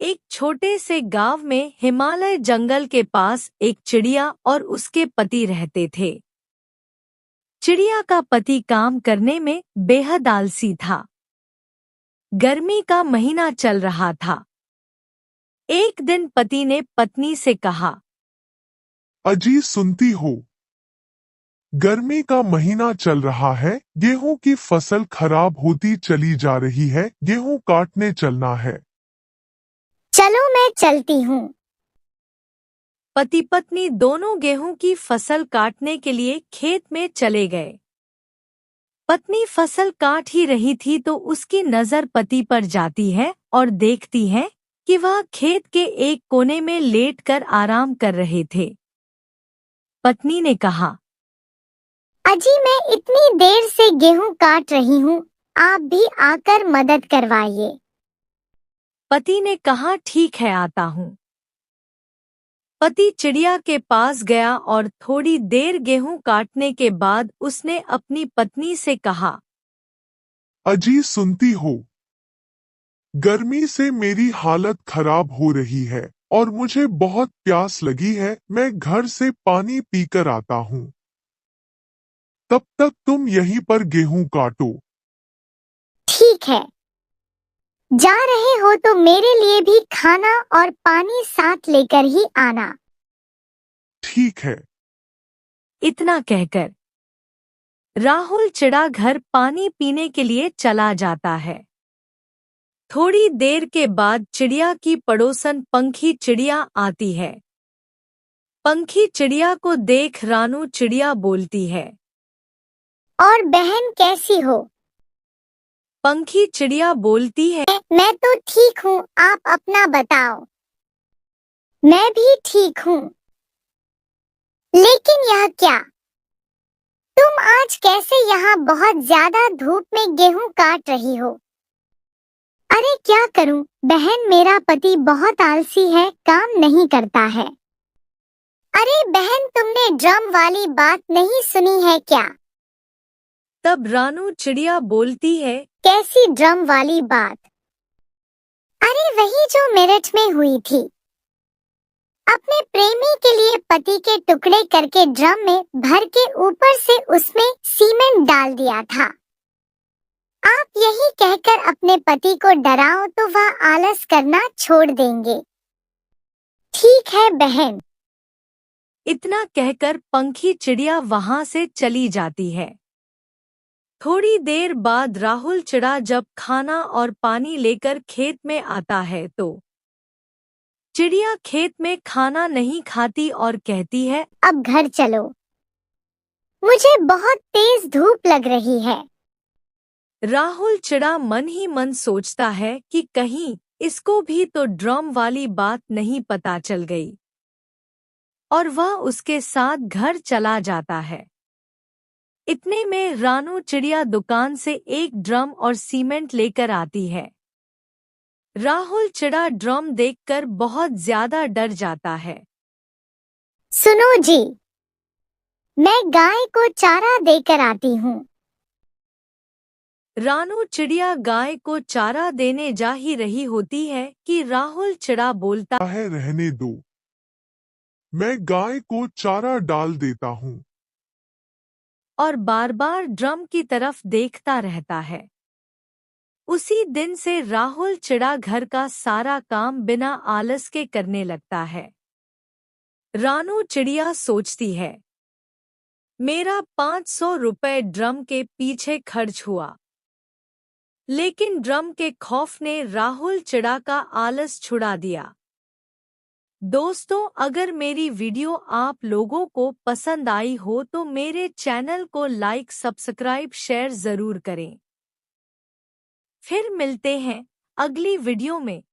एक छोटे से गांव में हिमालय जंगल के पास एक चिड़िया और उसके पति रहते थे। चिड़िया का पति काम करने में बेहद आलसी था। गर्मी का महीना चल रहा था। एक दिन पति ने पत्नी से कहा, अजी सुनती हो, गर्मी का महीना चल रहा है, गेहूं की फसल खराब होती चली जा रही है, गेहूं काटने चलना है। चलो मैं चलती हूँ। पति पत्नी दोनों गेहूं की फसल काटने के लिए खेत में चले गए। पत्नी फसल काट ही रही थी तो उसकी नजर पति पर जाती है और देखती है कि वह खेत के एक कोने में लेटकर आराम कर रहे थे। पत्नी ने कहा, अजी मैं इतनी देर से गेहूं काट रही हूँ, आप भी आकर मदद करवाइए। पति ने कहा, ठीक है आता हूँ। पति चिड़िया के पास गया और थोड़ी देर गेहूं काटने के बाद उसने अपनी पत्नी से कहा, अजी सुनती हो, गर्मी से मेरी हालत खराब हो रही है और मुझे बहुत प्यास लगी है, मैं घर से पानी पीकर आता हूँ। तब तक तुम यहीं पर गेहूं काटो। ठीक है, जा रहे हो तो मेरे लिए भी खाना और पानी साथ लेकर ही आना। ठीक है। इतना कहकर राहुल चिड़ा घर पानी पीने के लिए चला जाता है। थोड़ी देर के बाद चिड़िया की पड़ोसन पंखी चिड़िया आती है। पंखी चिड़िया को देख रानू चिड़िया बोलती है, और बहन कैसी हो? पंखी चिड़िया बोलती है, मैं तो ठीक हूँ, आप अपना बताओ। मैं भी ठीक हूँ। लेकिन यह क्या? तुम आज कैसे यहाँ बहुत ज्यादा धूप में गेहूं काट रही हो? अरे क्या करूं बहन, मेरा पति बहुत आलसी है, काम नहीं करता है। अरे बहन, तुमने ड्रम वाली बात नहीं सुनी है क्या? तब रानू चिड़िया बोलती है, कैसी ड्रम वाली बात? अरे वही जो मेरठ में हुई थी। अपने प्रेमी के लिए पति के टुकड़े करके ड्रम में भर के ऊपर से उसमें सीमेंट डाल दिया था। आप यही कहकर अपने पति को डराओ तो वह आलस करना छोड़ देंगे। ठीक है बहन। इतना कहकर पंखी चिड़िया वहां से चली जाती है। थोड़ी देर बाद राहुल चिड़ा जब खाना और पानी लेकर खेत में आता है तो चिड़िया खेत में खाना नहीं खाती और कहती है, अब घर चलो, मुझे बहुत तेज धूप लग रही है। राहुल चिड़ा मन ही मन सोचता है कि कहीं इसको भी तो ड्रम वाली बात नहीं पता चल गई, और वह उसके साथ घर चला जाता है। इतने में रानू चिड़िया दुकान से एक ड्रम और सीमेंट लेकर आती है। राहुल चिड़ा ड्रम देखकर बहुत ज्यादा डर जाता है। सुनो जी, मैं गाय को चारा देकर आती हूँ। रानू चिड़िया गाय को चारा देने जा ही रही होती है कि राहुल चिड़ा बोलता है, रहने दो, मैं गाय को चारा डाल देता हूँ। और बार बार ड्रम की तरफ देखता रहता है। उसी दिन से राहुल चिड़ा घर का सारा काम बिना आलस के करने लगता है। रानू चिड़िया सोचती है, मेरा 500 रुपए ड्रम के पीछे खर्च हुआ, लेकिन ड्रम के खौफ ने राहुल चिड़ा का आलस छुड़ा दिया। दोस्तों, अगर मेरी वीडियो आप लोगों को पसंद आई हो तो मेरे चैनल को लाइक, सब्सक्राइब, शेयर जरूर करें। फिर मिलते हैं अगली वीडियो में।